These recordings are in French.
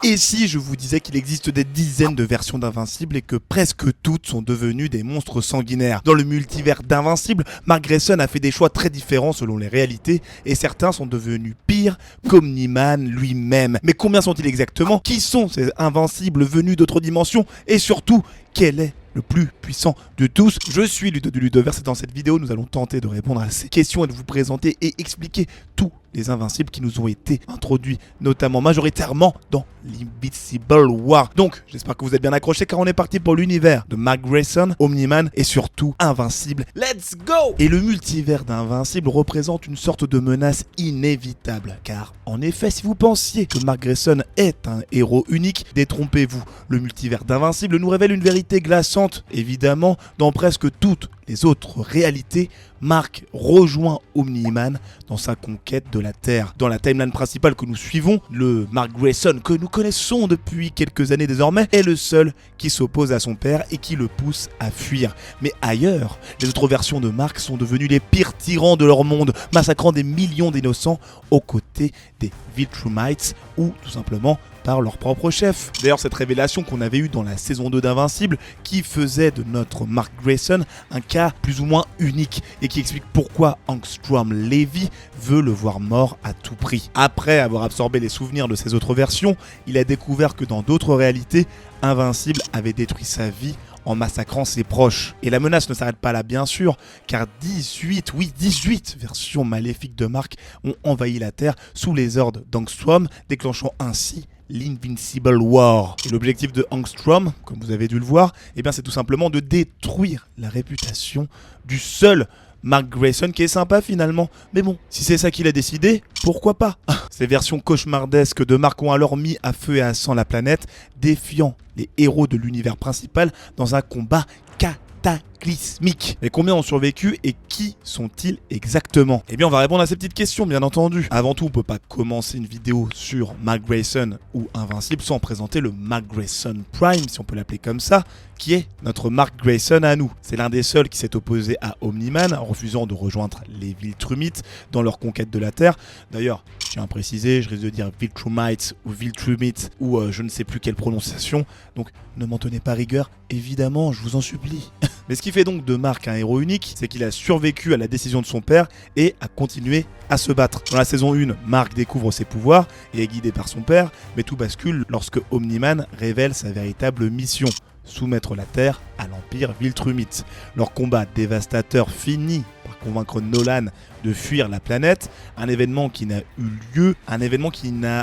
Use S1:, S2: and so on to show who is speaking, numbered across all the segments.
S1: Et si je vous disais qu'il existe des dizaines de versions d'Invincible et que presque toutes sont devenues des monstres sanguinaires? Dans le multivers d'Invincible, Mark Grayson a fait des choix très différents selon les réalités et certains sont devenus pires qu'Omni-Man lui-même. Mais combien sont-ils exactement? Qui sont ces Invincibles venus d'autres dimensions? Et surtout, quel est le plus puissant de tous? Je suis Ludo du Ludoverse et dans cette vidéo, nous allons tenter de répondre à ces questions et de vous présenter et expliquer tous les Invincibles qui nous ont été introduits, notamment majoritairement dans l'Invincible War. Donc, j'espère que vous êtes bien accrochés car on est parti pour l'univers de Mark Grayson, Omni-Man et surtout Invincible. Let's go! Et le multivers d'Invincible représente une sorte de menace inévitable car, en effet, si vous pensiez que Mark Grayson est un héros unique, détrompez-vous. Le multivers d'Invincible nous révèle une vérité glaçante. Évidemment, dans presque toutes les autres réalités, Mark rejoint Omni-Man dans sa conquête de la Terre. Dans la timeline principale que nous suivons, le Mark Grayson que nous connaissons depuis quelques années désormais est le seul qui s'oppose à son père et qui le pousse à fuir. Mais ailleurs, les autres versions de Mark sont devenues les pires tyrans de leur monde, massacrant des millions d'innocents aux côtés des Viltrumites ou tout simplement par leur propre chef. D'ailleurs, cette révélation qu'on avait eue dans la saison 2 d'Invincible qui faisait de notre Mark Grayson un cas plus ou moins unique et qui explique pourquoi Angstrom Levy veut le voir mort à tout prix. Après avoir absorbé les souvenirs de ses autres versions, il a découvert que dans d'autres réalités, Invincible avait détruit sa vie en massacrant ses proches. Et la menace ne s'arrête pas là bien sûr, car 18 versions maléfiques de Mark ont envahi la Terre sous les ordres d'Angstrom, déclenchant ainsi l'Invincible War. Et l'objectif de Angstrom, comme vous avez dû le voir, c'est tout simplement de détruire la réputation du seul Mark Grayson qui est sympa finalement. Mais bon, si c'est ça qu'il a décidé, pourquoi pas? Ces versions cauchemardesques de Mark ont alors mis à feu et à sang la planète, défiant les héros de l'univers principal dans un combat cataclysmique. Mais combien ont survécu et qui sont-ils exactement? On va répondre à ces petites questions bien entendu. Avant tout, on peut pas commencer une vidéo sur Mark Grayson ou Invincible sans présenter le Mark Grayson Prime, si on peut l'appeler comme ça, qui est notre Mark Grayson à nous. C'est l'un des seuls qui s'est opposé à Omni-Man en refusant de rejoindre les Viltrumites dans leur conquête de la Terre. D'ailleurs, je tiens à préciser, je risque de dire Viltrumites ou Viltrumites ou je ne sais plus quelle prononciation, donc ne m'en tenez pas rigueur, évidemment, je vous en supplie. Mais ce qui fait donc de Mark un héros unique, c'est qu'il a survécu à la décision de son père et a continué à se battre. Dans la saison 1, Mark découvre ses pouvoirs et est guidé par son père, mais tout bascule lorsque Omni-Man révèle sa véritable mission: soumettre la Terre à l'Empire Viltrumite. Leur combat dévastateur finit par convaincre Nolan de fuir la planète, un événement qui n'a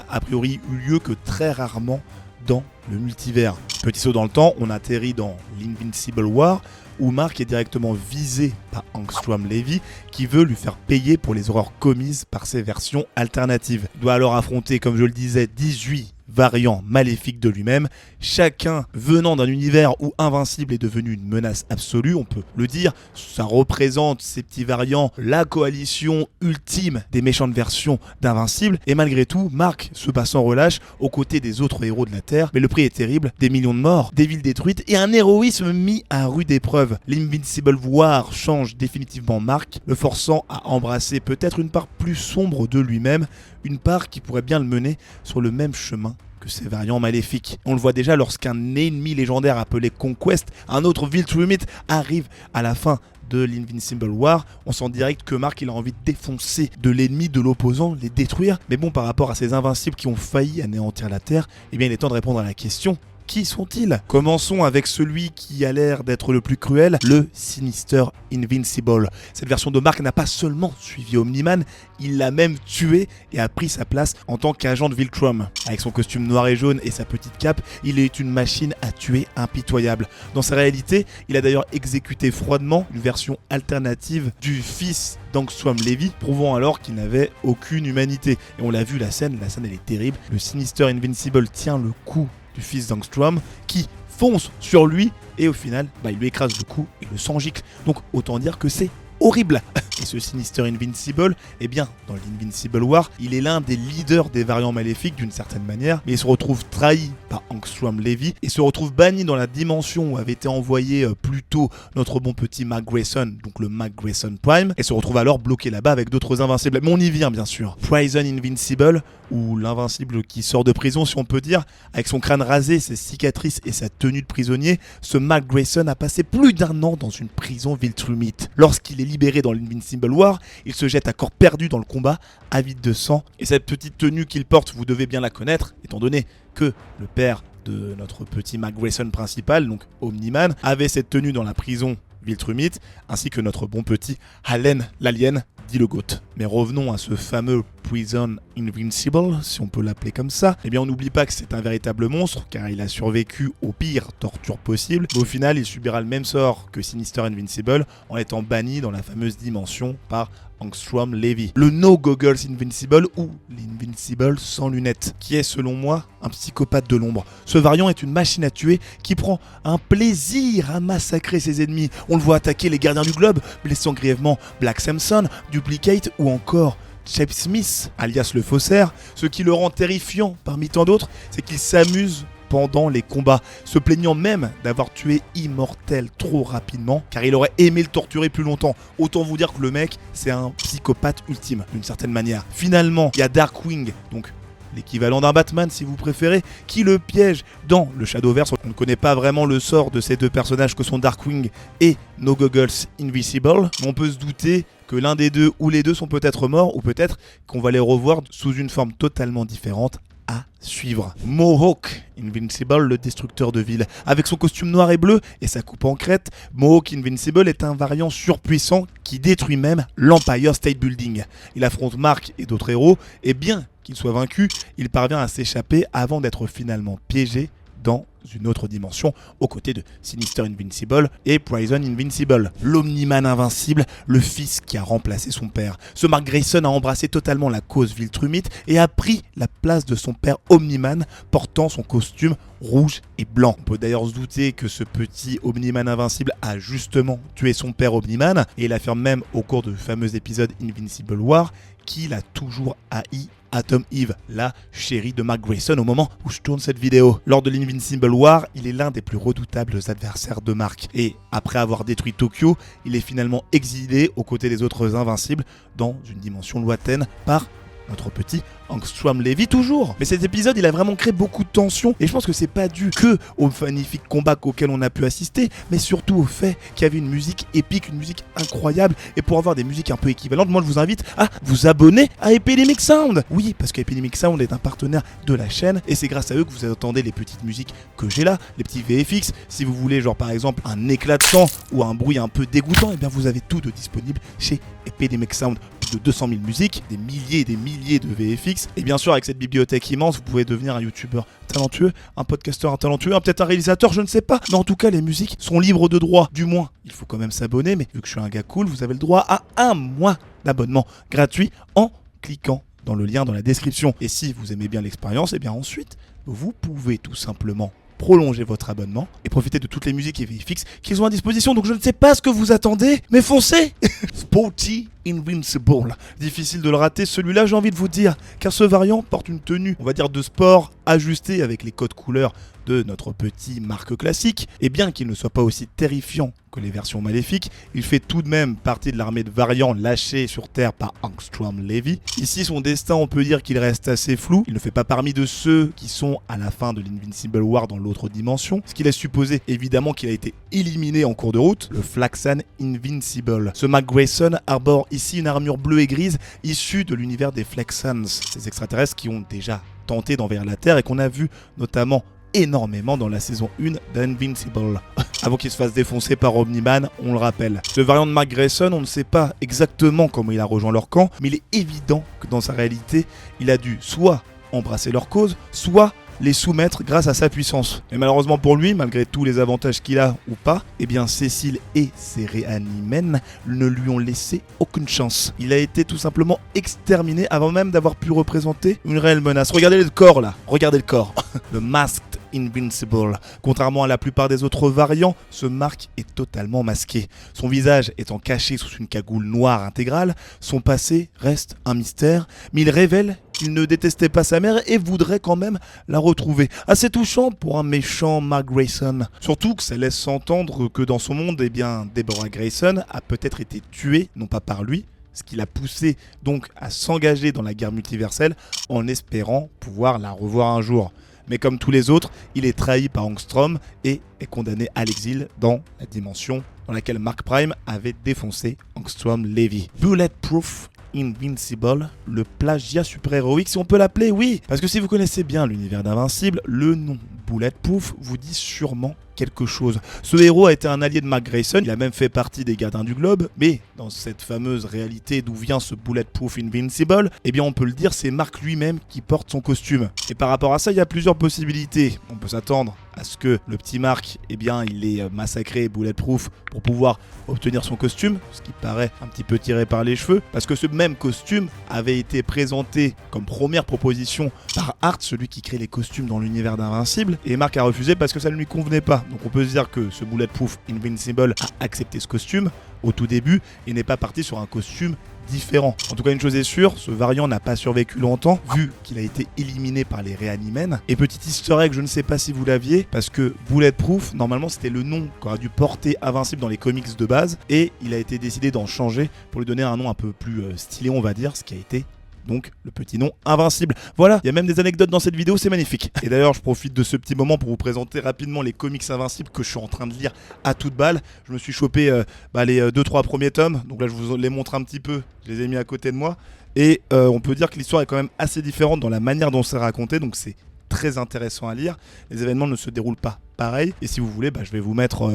S1: a priori eu lieu que très rarement dans le multivers. Petit saut dans le temps, on atterrit dans l'Invincible War, où Mark est directement visé par Angstrom Levy, qui veut lui faire payer pour les horreurs commises par ses versions alternatives. Il doit alors affronter, comme je le disais, 18 variants maléfiques de lui-même, chacun venant d'un univers où Invincible est devenu une menace absolue, on peut le dire. Ça représente, ces petits variants, la coalition ultime des méchantes versions d'Invincible, et malgré tout, Mark se bat sans relâche aux côtés des autres héros de la Terre, mais le prix est terrible: des millions de morts, des villes détruites et un héroïsme mis à rude épreuve. L'Invincible War change définitivement Mark, le forçant à embrasser peut-être une part plus sombre de lui-même, une part qui pourrait bien le mener sur le même chemin que ces variants maléfiques. On le voit déjà lorsqu'un ennemi légendaire appelé Conquest, un autre Viltrumite, arrive à la fin de l'Invincible War. On sent direct que Mark il a envie de défoncer de l'ennemi, de l'opposant, les détruire. Mais bon, par rapport à ces Invincibles qui ont failli anéantir la Terre, il est temps de répondre à la question: qui sont-ils? Commençons avec celui qui a l'air d'être le plus cruel, le Sinister Invincible. Cette version de Mark n'a pas seulement suivi Omni-Man, il l'a même tué et a pris sa place en tant qu'agent de Viltrum. Avec son costume noir et jaune et sa petite cape, il est une machine à tuer impitoyable. Dans sa réalité, il a d'ailleurs exécuté froidement une version alternative du fils d'Angstrom Levy, prouvant alors qu'il n'avait aucune humanité. Et on l'a vu, la scène elle est terrible. Le Sinister Invincible tient le coup du fils d'Angstrom qui fonce sur lui et au final il lui écrase le cou et le sang gicle. Donc autant dire que c'est horrible. Et ce Sinister Invincible, eh bien, dans l'Invincible War, il est l'un des leaders des variants maléfiques d'une certaine manière, mais il se retrouve trahi par Angstrom Levy et se retrouve banni dans la dimension où avait été envoyé plus tôt notre bon petit Mark Grayson, donc le Mark Grayson Prime, et se retrouve alors bloqué là-bas avec d'autres invincibles. Mais on y vient bien sûr. Prison Invincible, ou l'invincible qui sort de prison si on peut dire, avec son crâne rasé, ses cicatrices et sa tenue de prisonnier, ce Mark Grayson a passé plus d'1 an dans une prison Viltrumite. Lorsqu'il est libéré dans l'Invincible War, il se jette à corps perdu dans le combat, avide de sang, et cette petite tenue qu'il porte, vous devez bien la connaître, étant donné que le père de notre petit Mark Grayson principal, donc Omni-Man, avait cette tenue dans la prison Viltrumite, ainsi que notre bon petit Allen l'Alien, dit le GOAT. Mais revenons à ce fameux Prison Invincible, si on peut l'appeler comme ça. Eh bien, on n'oublie pas que c'est un véritable monstre, car il a survécu aux pires tortures possibles. Mais au final, il subira le même sort que Sinister Invincible, en étant banni dans la fameuse dimension par Angstrom Levy. Le No Goggles Invincible, ou l'Invincible sans lunettes, qui est selon moi un psychopathe de l'ombre. Ce variant est une machine à tuer qui prend un plaisir à massacrer ses ennemis. On le voit attaquer les gardiens du globe, blessant grièvement Black Samson, Duplicate ou encore Chep Smith, alias le faussaire. Ce qui le rend terrifiant parmi tant d'autres, c'est qu'il s'amuse pendant les combats, se plaignant même d'avoir tué Immortel trop rapidement, car il aurait aimé le torturer plus longtemps. Autant vous dire que le mec, c'est un psychopathe ultime, d'une certaine manière. Finalement, il y a Darkwing, donc l'équivalent d'un Batman si vous préférez, qui le piège dans le Shadowverse. On ne connaît pas vraiment le sort de ces deux personnages que sont Darkwing et No Goggles Invisible, mais on peut se douter que l'un des deux ou les deux sont peut-être morts, ou peut-être qu'on va les revoir sous une forme totalement différente. À suivre. Mohawk Invincible, le destructeur de villes. Avec son costume noir et bleu et sa coupe en crête, Mohawk Invincible est un variant surpuissant qui détruit même l'Empire State Building. Il affronte Mark et d'autres héros, et bien qu'il soit vaincu, il parvient à s'échapper avant d'être finalement piégé dans une autre dimension, aux côtés de Sinister Invincible et Prison Invincible. L'Omni-Man invincible, le fils qui a remplacé son père. Ce Mark Grayson a embrassé totalement la cause Viltrumite et a pris la place de son père Omni-Man, portant son costume rouge et blanc. On peut d'ailleurs se douter que ce petit Omni-Man invincible a justement tué son père Omni-Man, et il affirme même au cours du fameux épisode Invincible War qu'il a toujours haï Atom Eve, la chérie de Mark Grayson au moment où je tourne cette vidéo. Lors de l'Invincible War, il est l'un des plus redoutables adversaires de Mark. Et après avoir détruit Tokyo, il est finalement exilé aux côtés des autres invincibles dans une dimension lointaine par notre petit Angstrom Levy toujours. Mais cet épisode, il a vraiment créé beaucoup de tensions, et je pense que c'est pas dû que aux magnifiques combats auxquels on a pu assister, mais surtout au fait qu'il y avait une musique épique, une musique incroyable. Et pour avoir des musiques un peu équivalentes, moi je vous invite à vous abonner à Epidemic Sound. Oui, parce qu'Epidemic Sound est un partenaire de la chaîne, et c'est grâce à eux que vous entendez les petites musiques que j'ai là, les petits VFX. Si vous voulez genre par exemple un éclat de sang ou un bruit un peu dégoûtant, et bien vous avez tout de disponible chez Epidemic Sound. De 200 000 musiques, des milliers et des milliers de VFX. Et bien sûr, avec cette bibliothèque immense, vous pouvez devenir un youtubeur talentueux, un podcasteur talentueux, peut-être un réalisateur, je ne sais pas. Mais en tout cas, les musiques sont libres de droit. Du moins, il faut quand même s'abonner, mais vu que je suis un gars cool, vous avez le droit à 1 mois d'abonnement gratuit en cliquant dans le lien dans la description. Et si vous aimez bien l'expérience, et bien ensuite, vous pouvez tout simplement prolonger votre abonnement et profiter de toutes les musiques et VFX qu'ils ont à disposition. Donc je ne sais pas ce que vous attendez, mais foncez. Sporty Invincible. Difficile de le rater celui-là, j'ai envie de vous dire, car ce variant porte une tenue, on va dire de sport, ajustée avec les codes couleurs de notre petit Mark classique. Et bien qu'il ne soit pas aussi terrifiant que les versions maléfiques, il fait tout de même partie de l'armée de variants lâchés sur Terre par Angstrom Levy. Ici, son destin, on peut dire qu'il reste assez flou. Il ne fait pas parmi de ceux qui sont à la fin de l'Invincible War dans l'autre dimension, ce qui laisse supposer évidemment qu'il a été éliminé en cours de route, le Flaxan Invincible. Ce Mark Grayson arbore ici une armure bleue et grise issue de l'univers des Flaxans, ces extraterrestres qui ont déjà tenté d'envahir la Terre et qu'on a vu notamment énormément dans la saison 1 d'Invincible. Avant qu'il se fasse défoncer par Omni-Man, on le rappelle. Ce variant de Mark Grayson, on ne sait pas exactement comment il a rejoint leur camp, mais il est évident que dans sa réalité, il a dû soit embrasser leur cause, soit les soumettre grâce à sa puissance. Et malheureusement pour lui, malgré tous les avantages qu'il a ou pas, eh bien Cécile et ses réanimens ne lui ont laissé aucune chance. Il a été tout simplement exterminé avant même d'avoir pu représenter une réelle menace. Regardez le corps là, regardez le corps. Le Masked Invincible. Contrairement à la plupart des autres variants, ce Mark est totalement masqué. Son visage étant caché sous une cagoule noire intégrale, son passé reste un mystère, mais il révèle qu'il ne détestait pas sa mère et voudrait quand même la retrouver. Assez touchant pour un méchant Mark Grayson. Surtout que ça laisse s'entendre que dans son monde, Deborah Grayson a peut-être été tuée, non pas par lui, ce qui l'a poussé donc à s'engager dans la guerre multiverselle en espérant pouvoir la revoir un jour. Mais comme tous les autres, il est trahi par Angstrom et est condamné à l'exil dans la dimension dans laquelle Mark Prime avait défoncé Angstrom Levy. Bulletproof Invincible, le plagiat super-héroïque, si on peut l'appeler, oui. Parce que si vous connaissez bien l'univers d'Invincible, le nom Bulletproof vous dit sûrement quelque chose. Ce héros a été un allié de Mark Grayson, il a même fait partie des Gardiens du Globe, mais dans cette fameuse réalité d'où vient ce Bulletproof Invincible, on peut le dire, c'est Mark lui-même qui porte son costume. Et par rapport à ça, il y a plusieurs possibilités. On peut s'attendre à ce que le petit Mark, il est massacré Bulletproof pour pouvoir obtenir son costume, ce qui paraît un petit peu tiré par les cheveux, parce que ce même costume avait été présenté comme première proposition par Art, celui qui crée les costumes dans l'univers d'Invincible, et Mark a refusé parce que ça ne lui convenait pas. Donc on peut se dire que ce Bulletproof Invincible a accepté ce costume au tout début et n'est pas parti sur un costume différent. En tout cas, une chose est sûre, ce variant n'a pas survécu longtemps, vu qu'il a été éliminé par les Réanimens. Et petit easter egg, je ne sais pas si vous l'aviez, parce que Bulletproof, normalement c'était le nom qu'aurait dû porter Invincible dans les comics de base, et il a été décidé d'en changer pour lui donner un nom un peu plus stylé, on va dire, ce qui a été donc le petit nom Invincible. Voilà, il y a même des anecdotes dans cette vidéo, c'est magnifique. Et d'ailleurs, je profite de ce petit moment pour vous présenter rapidement les comics Invincibles que je suis en train de lire à toute balle. Je me suis chopé les 2-3 premiers tomes, donc là je vous les montre un petit peu, je les ai mis à côté de moi. Et on peut dire que l'histoire est quand même assez différente dans la manière dont c'est raconté, donc c'est très intéressant à lire. Les événements ne se déroulent pas pareil. Et si vous voulez, je vais vous mettre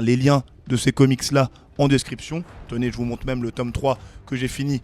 S1: les liens de ces comics-là en description. Tenez, je vous montre même le tome 3 que j'ai fini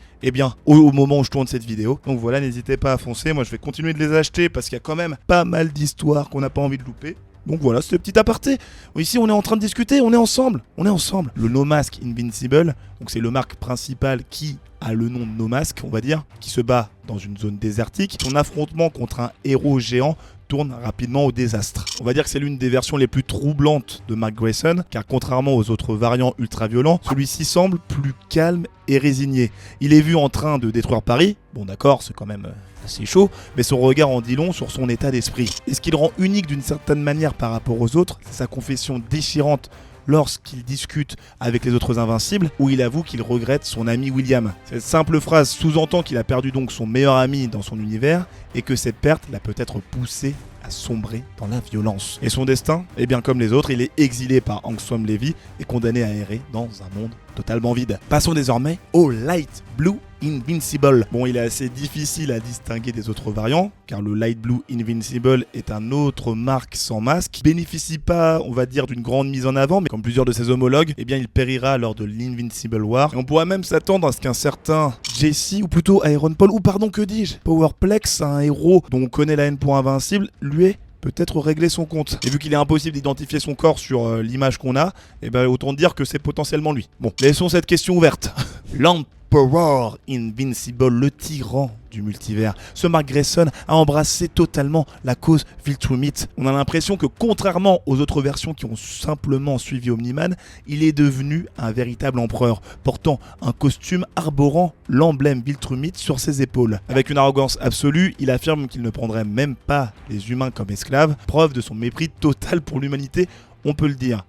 S1: au moment où je tourne cette vidéo. Donc voilà, n'hésitez pas à foncer. Moi, je vais continuer de les acheter parce qu'il y a quand même pas mal d'histoires qu'on n'a pas envie de louper. Donc voilà, c'était petit aparté. Ici, on est en train de discuter, on est ensemble. Le No Mask Invincible, donc c'est le Mark principal qui a le nom de No Mask, on va dire, qui se bat dans une zone désertique. Son affrontement contre un héros géant tourne rapidement au désastre. On va dire que c'est l'une des versions les plus troublantes de Mark Grayson, car contrairement aux autres variants ultra violents, celui-ci semble plus calme et résigné. Il est vu en train de détruire Paris, bon d'accord, c'est quand même assez chaud, mais son regard en dit long sur son état d'esprit. Et ce qui le rend unique d'une certaine manière par rapport aux autres, c'est sa confession déchirante lorsqu'il discute avec les autres Invincibles, où il avoue qu'il regrette son ami William. Cette simple phrase sous-entend qu'il a perdu donc son meilleur ami dans son univers, et que cette perte l'a peut-être poussé à sombrer dans la violence. Et son destin, comme les autres, il est exilé par Angstrom Levy et condamné à errer dans un monde totalement vide. Passons désormais au Light Blue Invincible. Bon, il est assez difficile à distinguer des autres variants, car le Light Blue Invincible est un autre Mark sans masque, qui bénéficie pas, on va dire, d'une grande mise en avant, mais comme plusieurs de ses homologues, il périra lors de l'Invincible War. Et on pourra même s'attendre à ce qu'un certain Jesse, ou plutôt Iron Paul, Powerplex, un héros dont on connaît la haine pour Invincible, lui est peut-être régler son compte. Et vu qu'il est impossible d'identifier son corps sur l'image qu'on a, autant dire que c'est potentiellement lui. Bon, laissons cette question ouverte. L'Emperor Invincible, le tyran du multivers. Ce Mark Grayson a embrassé totalement la cause Viltrumite. On a l'impression que contrairement aux autres versions qui ont simplement suivi Omni-Man, il est devenu un véritable empereur, portant un costume arborant l'emblème Viltrumite sur ses épaules. Avec une arrogance absolue, il affirme qu'il ne prendrait même pas les humains comme esclaves, preuve de son mépris total pour l'humanité, on peut le dire.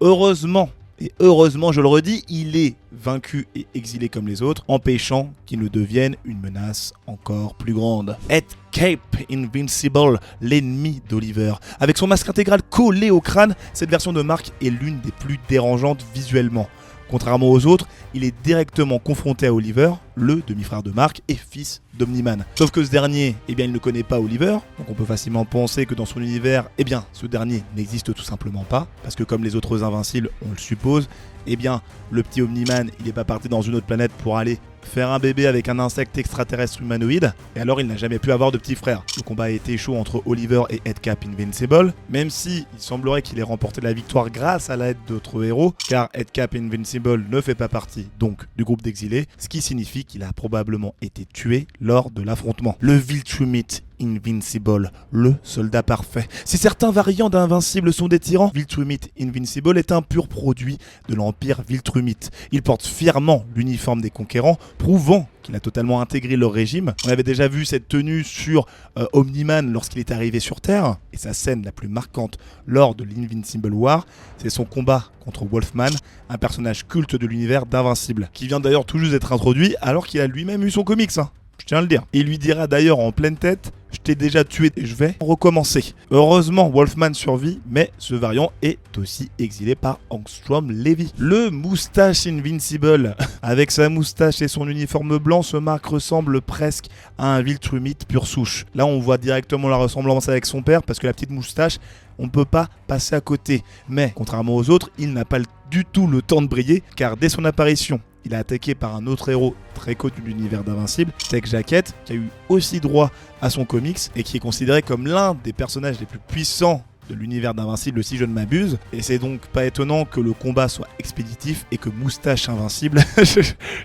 S1: Et heureusement, je le redis, il est vaincu et exilé comme les autres, empêchant qu'il ne devienne une menace encore plus grande. Headcape Invincible, l'ennemi d'Oliver. Avec son masque intégral collé au crâne, cette version de Mark est l'une des plus dérangeantes visuellement. Contrairement aux autres, il est directement confronté à Oliver, le demi-frère de Mark et fils d'Omni-Man. Sauf que ce dernier, il ne connaît pas Oliver, donc on peut facilement penser que dans son univers, ce dernier n'existe tout simplement pas, parce que comme les autres Invincibles, on le suppose, le petit Omni-Man, il n'est pas parti dans une autre planète pour aller faire un bébé avec un insecte extraterrestre humanoïde, et alors il n'a jamais pu avoir de petit frère. Le combat a été chaud entre Oliver et Headcap Invincible, même si il semblerait qu'il ait remporté la victoire grâce à l'aide d'autres héros, car Headcap Invincible ne fait pas partie donc du groupe d'exilés, ce qui signifie qu'il a probablement été tué lors de l'affrontement. Le Viltrumite Invincible, le soldat parfait. Si certains variants d'Invincible sont des tyrans, Viltrumite Invincible est un pur produit de l'Empire Viltrumite. Il porte fièrement l'uniforme des conquérants, prouvant qu'il a totalement intégré leur régime. On avait déjà vu cette tenue sur Omni-Man lorsqu'il est arrivé sur Terre, et sa scène la plus marquante lors de l'Invincible War, c'est son combat contre Wolfman, un personnage culte de l'univers d'Invincible, qui vient d'ailleurs tout juste d'être introduit alors qu'il a lui-même eu son comics. Je tiens à le dire. Il lui dira d'ailleurs en pleine tête: je t'ai déjà tué et je vais recommencer. Heureusement, Wolfman survit, mais ce variant est aussi exilé par Angstrom Levy. Le moustache Invincible, avec sa moustache et son uniforme blanc, ce Mark ressemble presque à un Viltrumite pure souche. Là, on voit directement la ressemblance avec son père, parce que la petite moustache, on ne peut pas passer à côté. Mais, contrairement aux autres, il n'a pas du tout le temps de briller, car dès son apparition, il est attaqué par un autre héros très connu de l'univers d'Invincible, Tech Jacket, qui a eu aussi droit à son comics et qui est considéré comme l'un des personnages les plus puissants de l'univers d'Invincible, si je ne m'abuse. Et c'est donc pas étonnant que le combat soit expéditif et que Moustache Invincible, je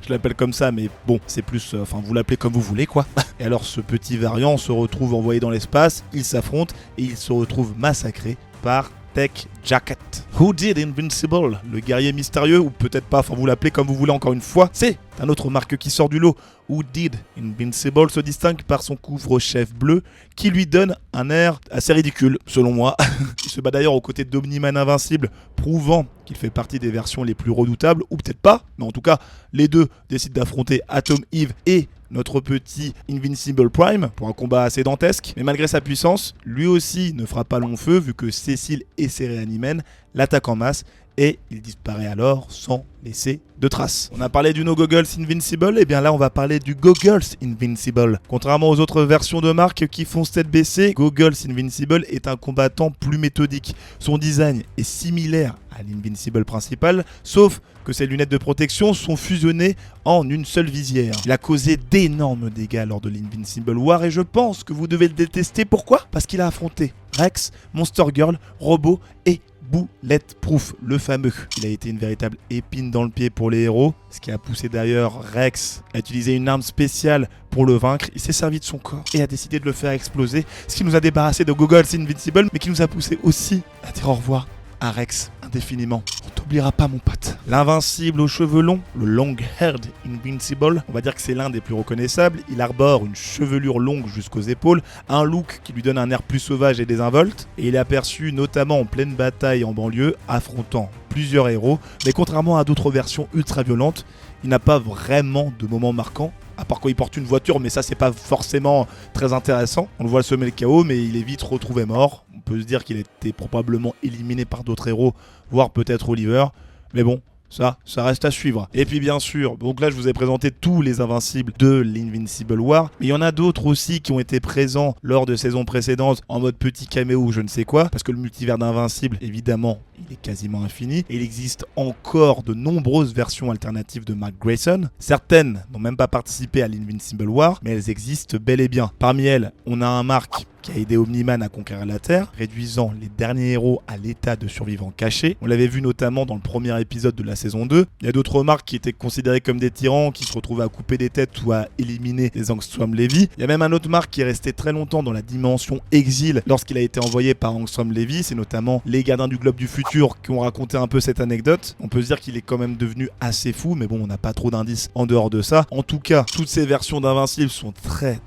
S1: l'appelle comme ça, mais bon, c'est plus, vous l'appelez comme vous voulez, quoi. Et alors ce petit variant se retrouve envoyé dans l'espace, il s'affronte et il se retrouve massacré par Tech Jacket. Who did Invincible, le guerrier mystérieux, ou peut-être pas, vous l'appelez comme vous voulez encore une fois, c'est un autre marque qui sort du lot. Who did Invincible se distingue par son couvre-chef bleu qui lui donne un air assez ridicule, selon moi. Il se bat d'ailleurs aux côtés d'Omni-Man Invincible, prouvant qu'il fait partie des versions les plus redoutables, ou peut-être pas, mais en tout cas, les deux décident d'affronter Atom Eve et notre petit Invincible Prime pour un combat assez dantesque. Mais malgré sa puissance, lui aussi ne fera pas long feu vu que Cécile et ses Réanimens l'attaquent en masse et il disparaît alors sans laisser de traces. On a parlé du No Goggles Invincible, et bien là on va parler du Goggles Invincible. Contrairement aux autres versions de marque qui font tête baissée, Goggles Invincible est un combattant plus méthodique. Son design est similaire à l'Invincible principal, sauf que ses lunettes de protection sont fusionnées en une seule visière. Il a causé d'énormes dégâts lors de l'Invincible War et je pense que vous devez le détester. Pourquoi ? Parce qu'il a affronté Rex, Monster Girl, Robot et Bulletproof, le fameux. Il a été une véritable épine dans le pied pour les héros, ce qui a poussé d'ailleurs Rex à utiliser une arme spéciale pour le vaincre. Il s'est servi de son corps et a décidé de le faire exploser, ce qui nous a débarrassé de Goggles Invincible, mais qui nous a poussé aussi à dire au revoir à Rex indéfiniment. On t'oubliera pas, mon pote. L'invincible aux cheveux longs, le Long-Haired Invincible, on va dire que c'est l'un des plus reconnaissables. Il arbore une chevelure longue jusqu'aux épaules, un look qui lui donne un air plus sauvage et désinvolte, et il est aperçu notamment en pleine bataille en banlieue, affrontant plusieurs héros, mais contrairement à d'autres versions ultra violentes, il n'a pas vraiment de moments marquants, à part quand il porte une voiture, mais ça c'est pas forcément très intéressant. On le voit semer le chaos, mais il est vite retrouvé mort. On peut se dire qu'il était probablement éliminé par d'autres héros, voire peut-être Oliver, mais bon, ça reste à suivre. Et puis bien sûr, donc là je vous ai présenté tous les invincibles de l'Invincible War, mais il y en a d'autres aussi qui ont été présents lors de saisons précédentes en mode petit caméo ou je ne sais quoi, parce que le multivers d'Invincible, évidemment, il est quasiment infini, et il existe encore de nombreuses versions alternatives de Mark Grayson. Certaines n'ont même pas participé à l'Invincible War, mais elles existent bel et bien. Parmi elles, on a un Mark qui a aidé Omni-Man à conquérir la Terre, réduisant les derniers héros à l'état de survivants cachés. On l'avait vu notamment dans le premier épisode de la saison 2. Il y a d'autres marques qui étaient considérés comme des tyrans, qui se retrouvaient à couper des têtes ou à éliminer les Angstrom Levy. Il y a même un autre marque qui est resté très longtemps dans la dimension exil lorsqu'il a été envoyé par Angstrom Levy. C'est notamment les gardiens du globe du futur qui ont raconté un peu cette anecdote. On peut se dire qu'il est quand même devenu assez fou, mais bon, on n'a pas trop d'indices en dehors de ça. En tout cas, toutes ces versions d'Invincible sont très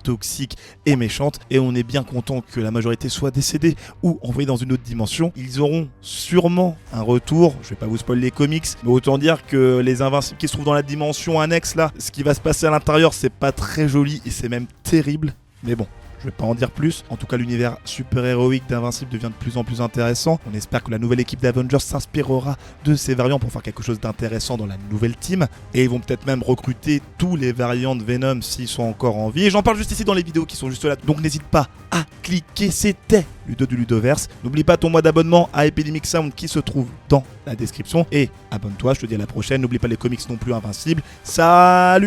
S1: toxiques et méchantes, et on est bien content que la majorité soit décédée ou envoyée dans une autre dimension. Ils auront sûrement un retour, je vais pas vous spoiler les comics, mais autant dire que les Invincibles qui se trouvent dans la dimension annexe là, ce qui va se passer à l'intérieur, c'est pas très joli et c'est même terrible, mais bon. Je vais pas en dire plus. En tout cas, l'univers super-héroïque d'Invincible devient de plus en plus intéressant. On espère que la nouvelle équipe d'Avengers s'inspirera de ces variants pour faire quelque chose d'intéressant dans la nouvelle team. Et ils vont peut-être même recruter tous les variants de Venom s'ils sont encore en vie. Et j'en parle juste ici dans les vidéos qui sont juste là. Donc n'hésite pas à cliquer. C'était Ludo du Ludoverse. N'oublie pas ton mois d'abonnement à Epidemic Sound qui se trouve dans la description. Et abonne-toi, je te dis à la prochaine. N'oublie pas les comics non plus Invincibles. Salut!